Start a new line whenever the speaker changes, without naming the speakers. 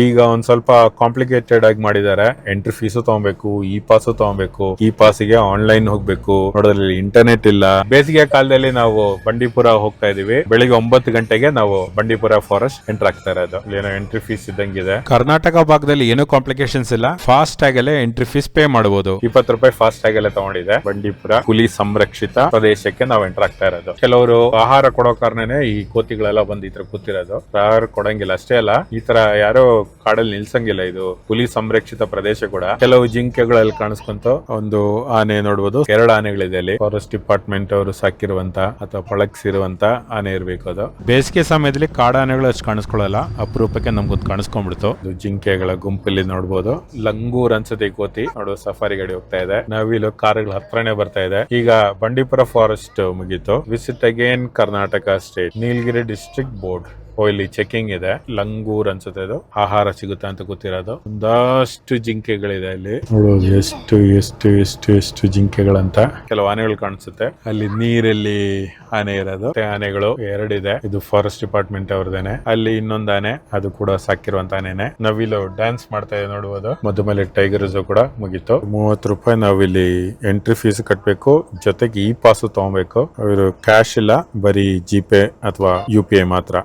ಈಗ ಒಂದ್ ಸ್ವಲ್ಪ ಕಾಂಪ್ಲಿಕೇಟೆಡ್ ಆಗಿ ಮಾಡಿದ್ದಾರೆ. ಎಂಟ್ರಿ ಫೀಸು ತಗೊಬೇಕು, ಇ ಪಾಸು ತಗೊಬೇಕು, ಇ ಪಾಸಿಗೆ ಆನ್ಲೈನ್ ಹೋಗ್ಬೇಕು, ನೋಡೋದ್ರಲ್ಲಿ ಇಂಟರ್ನೆಟ್ ಇಲ್ಲ. ಬೇಸಿಗೆ ಕಾಲದಲ್ಲಿ ನಾವು ಬಂಡೀಪುರ ಹೋಗ್ತಾ ಇದೀವಿ. ಬೆಳಿಗ್ಗೆ 9 ಗಂಟೆಗೆ ನಾವು ಬಂಡೀಪುರ ಫಾರೆಸ್ಟ್ ಎಂಟರ್ ಆಗ್ತಾ ಇರೋದು. ಏನೋ ಎಂಟ್ರಿ ಫೀಸ್ ಇದ್ದಂಗಿದೆ. ಕರ್ನಾಟಕ ಭಾಗದಲ್ಲಿ ಏನೂ ಕಾಂಪ್ಲಿಕೇಶನ್ಸ್ ಇಲ್ಲ. ಫಾಸ್ಟ್ ಆಗಲೇ ಎಂಟ್ರಿ ಫೀಸ್ ಪೇ ಮಾಡಬಹುದು. 20 ರೂಪಾಯಿ ಫಾಸ್ಟ್ ಆಗಲೇ ತಗೊಂಡಿದೆ. ಬಂಡೀಪುರ ಹುಲಿ ಸಂರಕ್ಷಿತ ಪ್ರದೇಶಕ್ಕೆ ನಾವು ಎಂಟರ್ ಆಗ್ತಾ ಇರೋದು. ಕೆಲವರು ಆಹಾರ ಕೊಡೋ ಕಾರಣನೇ ಈ ಕೋತಿಗಳೆಲ್ಲ ಬಂದು ಈ ತರ ಕೂತಿರೋದು. ಆಹಾರ ಕೊಡಂಗಿಲ್ಲ. ಅಷ್ಟೇ ಅಲ್ಲ, ಈ ತರ ಯಾರೋ ಕಾಡಲ್ಲಿ ನಿಲ್ಸಂಗಿಲ್ಲ. ಇದು ಹುಲಿ ಸಂರಕ್ಷಿತ ಪ್ರದೇಶ ಕೂಡ. ಕೆಲವು ಜಿಂಕೆಗಳಲ್ಲಿ ಕಾಣಿಸ್ಕೊಂತ ಒಂದು ಆನೆ ನೋಡಬಹುದು. 2 ಆನೆಗಳಿದೆ ಅಲ್ಲಿ. ಫಾರೆಸ್ಟ್ ಡಿಪಾರ್ಟ್ಮೆಂಟ್ ಅವರು ಸಾಕಿರುವಂತ ಅಥವಾ ಪಳಗಿಸಿರುವಂತ ಆನೆ ಇರಬೇಕು ಅದು. ಬೇಸಿಗೆ ಸಮಯದಲ್ಲಿ ಕಾಡಾನೆಗಳು ಅಷ್ಟು ಕಾಣಿಸ್ಕೊಳ್ಳಲ್ಲ. ಅಪರೂಪಕ್ಕೆ ನಮ್ಗೊಂದು ಕಾಣಿಸ್ಕೊಂಡ್ಬಿಡ್ತು. ಜಿಂಕೆಗಳ ಗುಂಪಲ್ಲಿ ನೋಡಬಹುದು. ಲಂಗೂರ್ ಅನ್ಸುತ್ತೆ ಈ ಕೋತಿ. ನೋಡು, ಸಫಾರಿ ಗಾಡಿ ಹೋಗ್ತಾ ಇದೆ. ನವಿಲು ಕಾರುಗಳ ಹತ್ರನೇ ಬರ್ತಾ ಇದೆ. ಈಗ ಬಂಡೀಪುರ ಫಾರೆಸ್ಟ್ ಮುಗೀತು. ವಿಸಿಟ್ ಅಗೇನ್ ಕರ್ನಾಟಕ ಸ್ಟೇಟ್, ನೀಲಗಿರಿ ಡಿಸ್ಟ್ರಿಕ್ಟ್ ಬೋರ್ಡ್. ಇಲ್ಲಿ ಚೆಕಿಂಗ್ ಇದೆ. ಲಂಗೂರ್ ಅನ್ಸುತ್ತೆ ಇದು. ಆಹಾರ ಸಿಗುತ್ತೆ ಅಂತ ಗೊತ್ತಿರೋದು. ಒಂದಷ್ಟು ಜಿಂಕೆಗಳಿದೆ ಇಲ್ಲಿ. ನೋಡೋದು ಎಷ್ಟು ಜಿಂಕೆಗಳಂತ. ಕೆಲವು ಆನೆಗಳು ಕಾಣಿಸುತ್ತೆ ಅಲ್ಲಿ. ನೀರಲ್ಲಿ ಆನೆ ಇರೋದು. ಆನೆಗಳು 2 ಇದೆ. ಇದು ಫಾರೆಸ್ಟ್ ಡಿಪಾರ್ಟ್ಮೆಂಟ್ ಅವ್ರದೇನೆ. ಅಲ್ಲಿ ಇನ್ನೊಂದು ಆನೆ, ಅದು ಕೂಡ ಸಾಕಿರುವಂತ ಆನೆನೆ. ನಾವಿಲ್ಲಿ ಡ್ಯಾನ್ಸ್ ಮಾಡ್ತಾ ಇದೆ ನೋಡಬಹುದು. ಮಧುಮಲೆ ಟೈಗರ್ಸ್ ಕೂಡ ಮುಗೀತು. 30 ರೂಪಾಯಿ ನಾವಿಲ್ಲಿ ಎಂಟ್ರಿ ಫೀಸ್ ಕಟ್ಬೇಕು. ಜೊತೆಗೆ ಇ ಪಾಸ್ ತಗೊಬೇಕು. ಅವರು ಕ್ಯಾಶ್ ಇಲ್ಲ, ಬರೀ ಜಿಪೇ ಅಥವಾ UPI ಮಾತ್ರ.